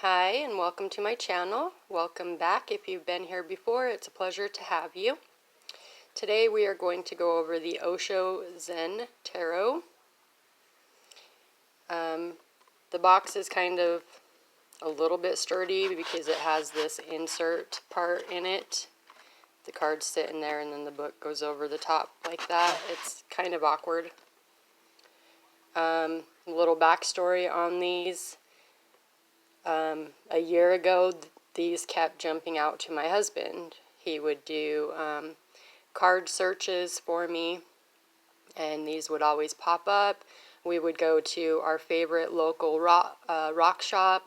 Hi, and welcome to my channel. Welcome back. If you've been here before, it's a pleasure to have you. Today we are going to go over the Osho Zen Tarot. The box is kind of a little bit sturdy because it has this insert part in it. The cards sit in there and then the book goes over the top like that. It's kind of awkward. A little backstory on these. A year ago, these kept jumping out to my husband. He would do card searches for me, and these would always pop up. We would go to our favorite local rock shop,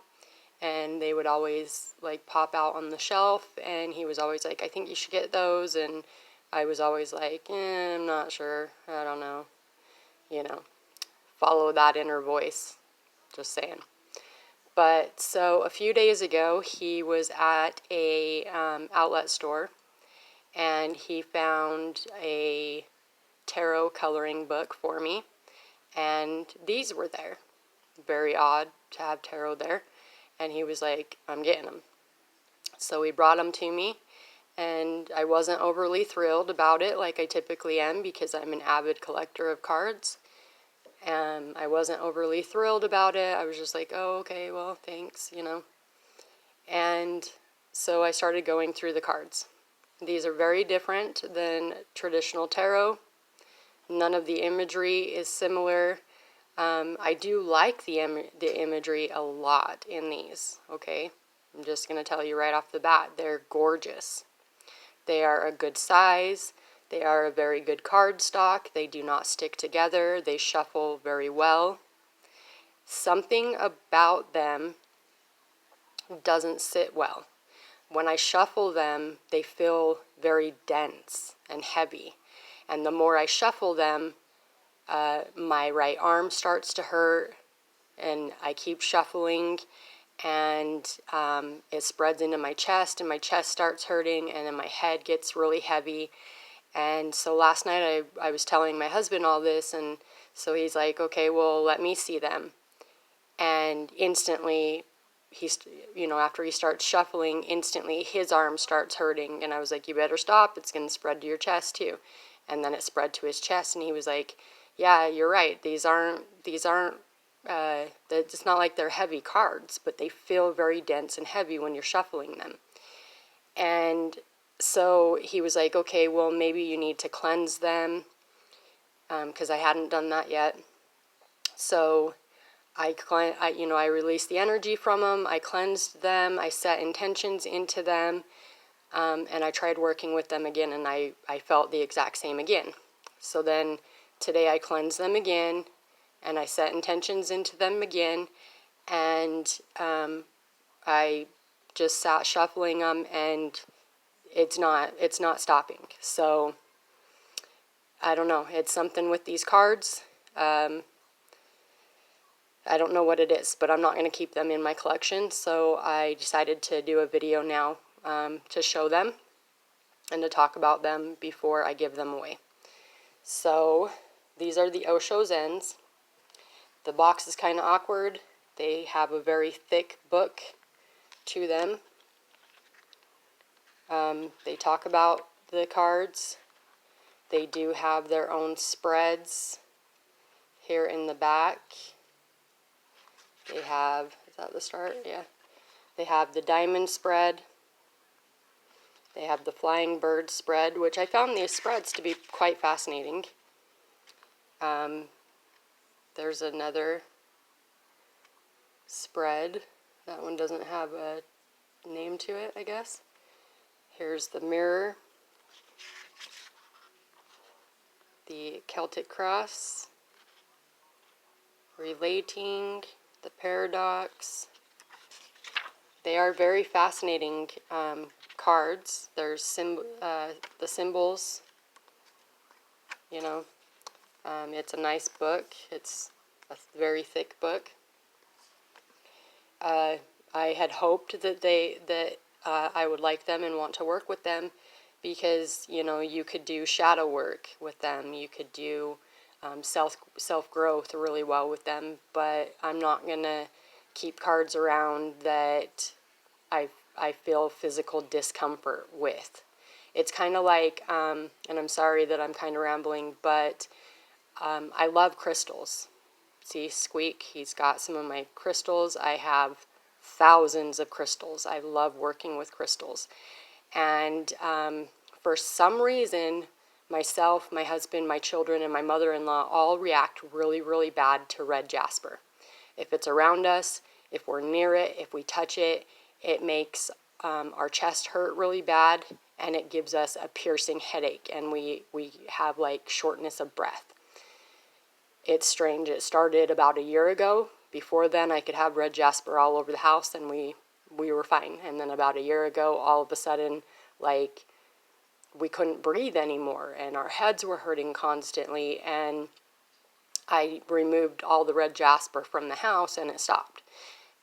and they would always like pop out on the shelf, and he was always like, I think you should get those, and I was always like, I'm not sure, I don't know, follow that inner voice, just saying. But so a few days ago, he was at a outlet store, and he found a tarot coloring book for me, and these were there. Very odd to have tarot there. And he was like, I'm getting them. So he brought them to me, and I wasn't overly thrilled about it like I typically am because I'm an avid collector of cards. I wasn't overly thrilled about it. I was just like, oh, okay, well, thanks, And so I started going through the cards. These are very different than traditional tarot. None of the imagery is similar. I do like the imagery a lot in these, okay? I'm just going to tell you right off the bat, they're gorgeous. They are a good size. They are a very good card stock. They do not stick together. They shuffle very well. Something about them doesn't sit well. When I shuffle them, they feel very dense and heavy. And the more I shuffle them, my right arm starts to hurt, and I keep shuffling, and it spreads into my chest, and my chest starts hurting, and then my head gets really heavy. And so last night I was telling my husband all this, and so he's like, okay, well, let me see them. And instantly, after he starts shuffling, instantly his arm starts hurting, and I was like, you better stop, it's going to spread to your chest too. And then it spread to his chest, and he was like, yeah, you're right, these aren't, it's not like they're heavy cards, but they feel very dense and heavy when you're shuffling them. And so he was like, okay, well, maybe you need to cleanse them, because I hadn't done that yet. So I released the energy from them, I cleansed them, I set intentions into them, and I tried working with them again, and I felt the exact same again. So then today I cleansed them again, and I set intentions into them again, and I just sat shuffling them, and it's not stopping. So I don't know, it's something with these cards. I don't know what it is, but I'm not going to keep them in my collection, so I decided to do a video now to show them and to talk about them before I give them away. So these are the Osho Zens. The box is kind of awkward. They have a very thick book to them. They talk about the cards. They do have their own spreads here in the back. They have, is that the start? Yeah. They have the diamond spread. They have the flying bird spread, which I found these spreads to be quite fascinating. There's another spread. That one doesn't have a name to it, I guess. Here's the mirror. The Celtic cross. Relating. The paradox. They are very fascinating cards. There's the symbols. It's a nice book. It's a very thick book. I had hoped that I would like them and want to work with them because you could do shadow work with them. You could do self growth really well with them. But I'm not gonna keep cards around that I feel physical discomfort with. It's kind of like, and I'm sorry that I'm kind of rambling, but I love crystals. See, Squeak, he's got some of my crystals. I have thousands of crystals. I love working with crystals. And for some reason, myself, my husband, my children, and my mother-in-law all react really, really bad to red jasper. If it's around us, if we're near it, if we touch it, it makes our chest hurt really bad, and it gives us a piercing headache, and we have like shortness of breath. It's strange. It started about a year ago. Before then, I could have red jasper all over the house, and we were fine. And then about a year ago, all of a sudden, like, we couldn't breathe anymore, and our heads were hurting constantly, and I removed all the red jasper from the house, and it stopped.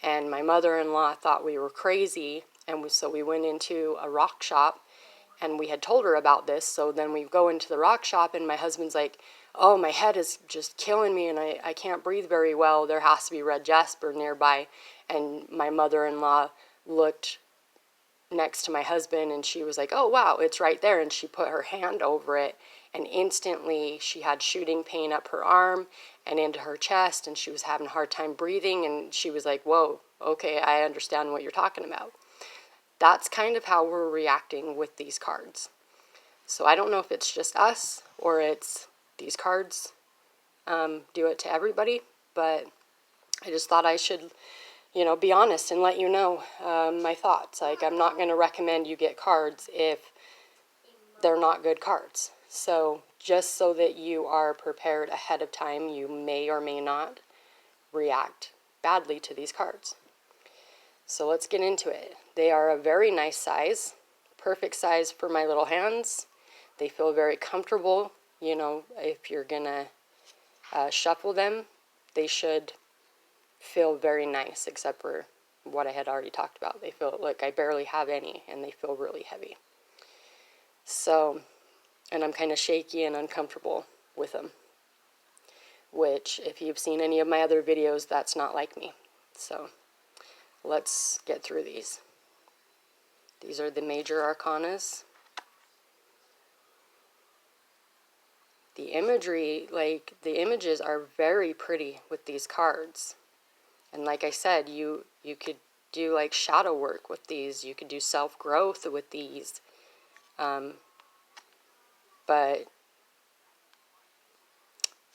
And my mother-in-law thought we were crazy, and so we went into a rock shop, and we had told her about this. So then we go into the rock shop, and my husband's like, oh, my head is just killing me, and I can't breathe very well. There has to be red jasper nearby. And my mother-in-law looked next to my husband, and she was like, oh, wow, it's right there. And she put her hand over it, and instantly she had shooting pain up her arm and into her chest, and she was having a hard time breathing. And she was like, whoa, okay, I understand what you're talking about. That's kind of how we're reacting with these cards. So I don't know if it's just us or it's these cards do it to everybody, but I just thought I should, be honest and let you know my thoughts. Like, I'm not going to recommend you get cards if they're not good cards. So just so that you are prepared ahead of time, you may or may not react badly to these cards. So let's get into it. They are a very nice size, perfect size for my little hands. They feel very comfortable. If you're going to shuffle them, they should feel very nice, except for what I had already talked about. They feel like I barely have any, and they feel really heavy. So, and I'm kind of shaky and uncomfortable with them, which, if you've seen any of my other videos, that's not like me. So let's get through these. These are the major arcanas. The imagery, like, the images are very pretty with these cards. And like I said, you could do like shadow work with these. You could do self-growth with these. But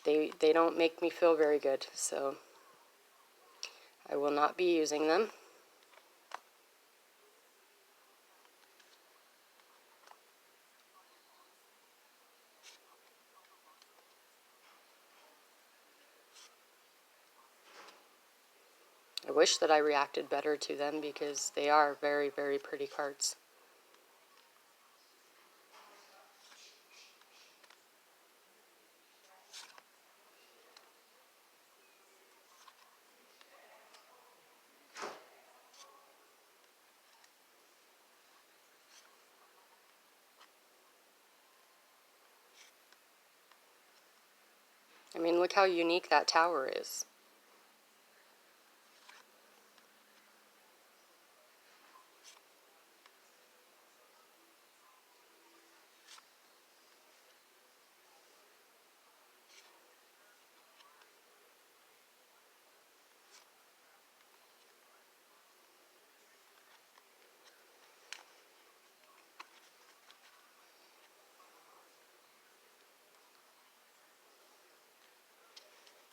they don't make me feel very good. So I will not be using them. I wish that I reacted better to them because they are very, very pretty cards. I mean, look how unique that tower is.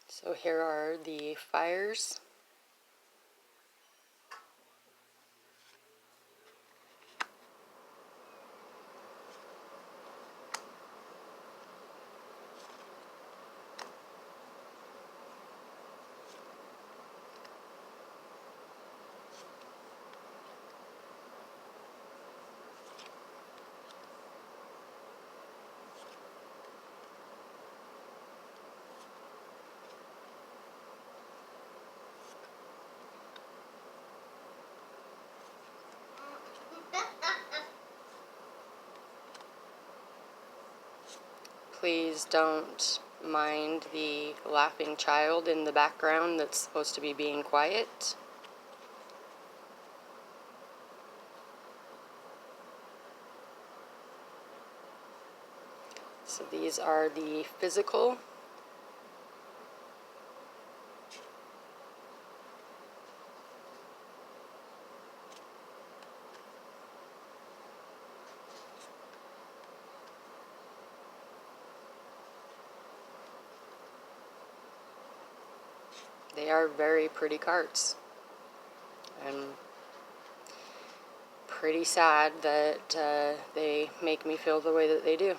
So here are the fires. Please don't mind the laughing child in the background that's supposed to be being quiet. So these are the physical. They are very pretty cards. I'm pretty sad that they make me feel the way that they do.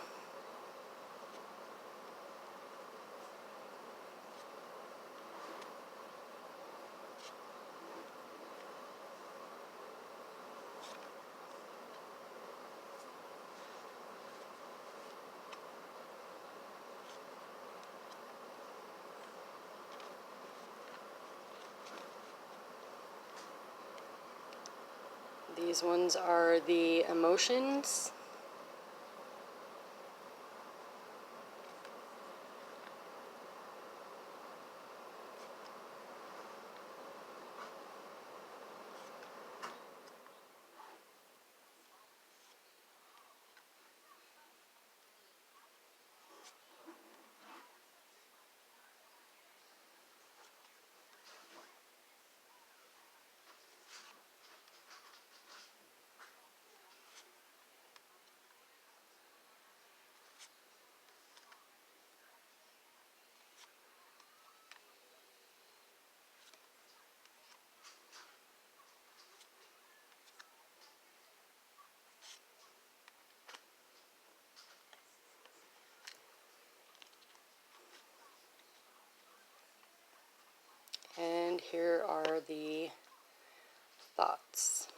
These ones are the emotions. And here are the thoughts.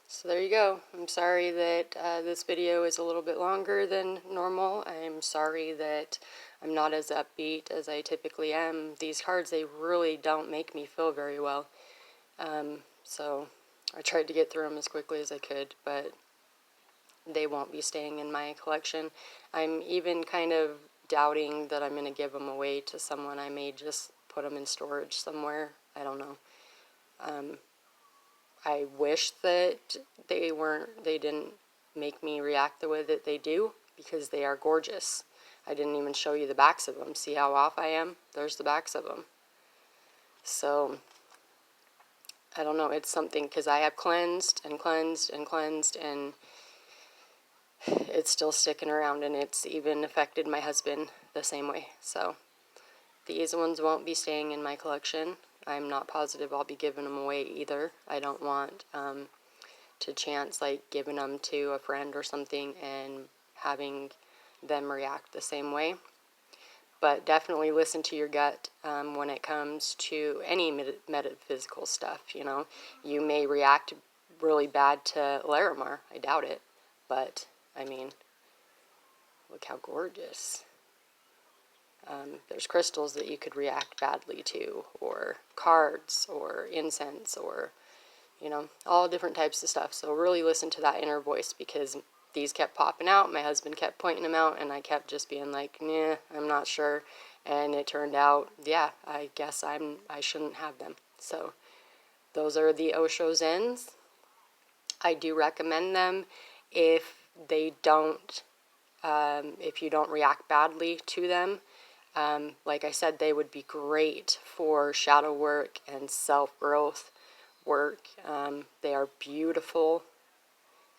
So there you go. I'm sorry that this video is a little bit longer than normal. I'm sorry that I'm not as upbeat as I typically am. These cards, they really don't make me feel very well. So I tried to get through them as quickly as I could, but they won't be staying in my collection. I'm even kind of doubting that I'm going to give them away to someone. I may just put them in storage somewhere. I don't know. I wish that they didn't make me react the way that they do, because they are gorgeous. I didn't even show you the backs of them. See how off I am? There's the backs of them. So, I don't know, it's something, because I have cleansed and cleansed and cleansed, and it's still sticking around, and it's even affected my husband the same way. So, these ones won't be staying in my collection. I'm not positive I'll be giving them away either. I don't want to chance like giving them to a friend or something and having them react the same way. But definitely listen to your gut when it comes to any metaphysical stuff. You know, you may react really bad to Larimar. I doubt it, but I mean, look how gorgeous. There's crystals that you could react badly to, or cards, or incense, or, you know, all different types of stuff. So really listen to that inner voice, because these kept popping out. My husband kept pointing them out, and I kept just being like, nah, I'm not sure. And it turned out, yeah, I guess I shouldn't have them. So those are the Osho Zens. I do recommend them if they don't, if you don't react badly to them. Like I said, they would be great for shadow work and self-growth work. They are beautiful,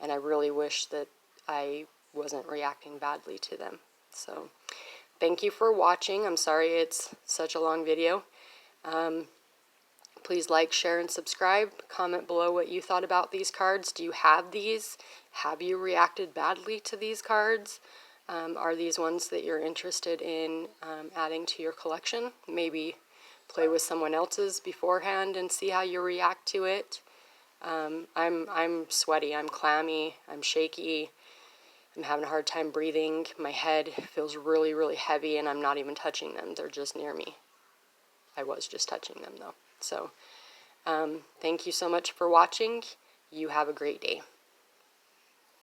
and I really wish that I wasn't reacting badly to them. So, thank you for watching. I'm sorry it's such a long video. Please like, share, and subscribe. Comment below what you thought about these cards. Do you have these? Have you reacted badly to these cards? Are these ones that you're interested in adding to your collection? Maybe play with someone else's beforehand and see how you react to it. I'm sweaty, I'm clammy, I'm shaky, I'm having a hard time breathing. My head feels really, really heavy, and I'm not even touching them. They're just near me. I was just touching them, though. So, thank you so much for watching. You have a great day.